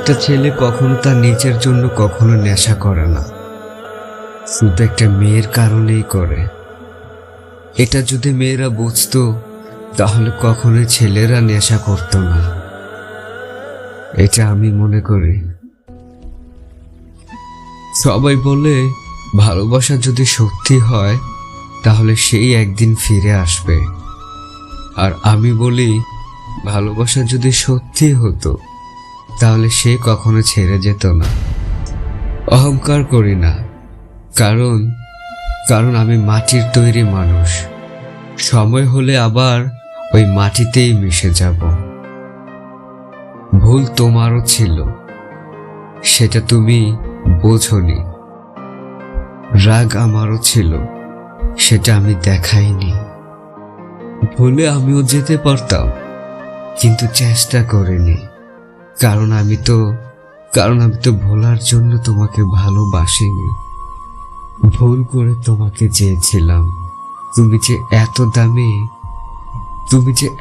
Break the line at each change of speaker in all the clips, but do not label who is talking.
একটা ছেলে কখনো তার নিজের জন্য কখনো নেশা করে না, শুধু একটা মেয়ের কারণেই করে। এটা যদি মেয়েরা বুঝতো তাহলে কখনোই ছেলেরা নেশা করতো না, এটা আমি মনে করি। সবাই বলে ভালোবাসা যদি সত্যি হয় তাহলে সেই একদিন ফিরে আসবে, আর আমি বলি ভালোবাসা যদি সত্যি হতো তাহলে সে কখনো ছেড়ে যেত না। অহংকার করি না, কারণ আমি মাটির তৈরি মানুষ। সময় হলে আবার ওই মাটিতেই মিশে যাব। ভুল তোমারও ছিল, সেটা তুমি বোঝনি। রাগ আমারও ছিল, সেটা আমি দেখাইনি। ভুলে আমিও যেতে পারতাম, কিন্তু চেষ্টা করিনি। কারণ আমি তো ভোলার জন্য তোমাকে ভালোবাসিনি। ভুল করে তোমাকে চেয়েছিলাম। তুমি যে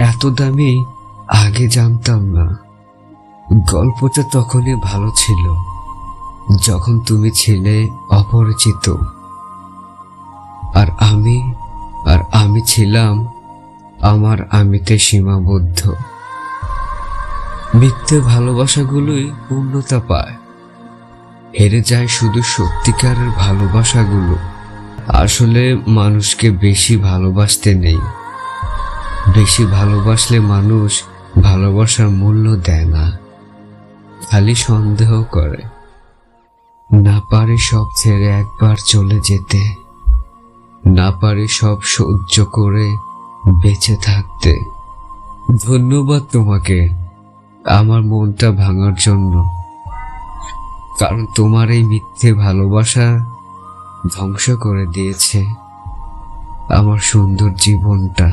এত দামি আগে জানতাম না। গল্পটা তখনই ভালো ছিল যখন তুমি ছিলে অপরিচিত, আর আমি ছিলাম আমার আমিতে সীমাবদ্ধ। মিথ্যে ভালোবাসাগুলোই পূর্ণতা পায়, হেরে যায় শুধু সত্যিকারের ভালোবাসাগুলো। আসলে মানুষকে বেশি ভালোবাসতে নেই, বেশি ভালোবাসলে মানুষ ভালোবাসার মূল্য দেয় না, খালি সন্দেহ করে। না পারে সব ছেড়ে একবার চলে যেতে, না পারে সব সহ্য করে বেঁচে থাকতে। ধন্যবাদ তোমাকে আমার মনটা ভাঙার জন্য, কারণ তোমার এই মিথ্যে ভালোবাসা ধ্বংস করে দিয়েছে আমার সুন্দর জীবনটা।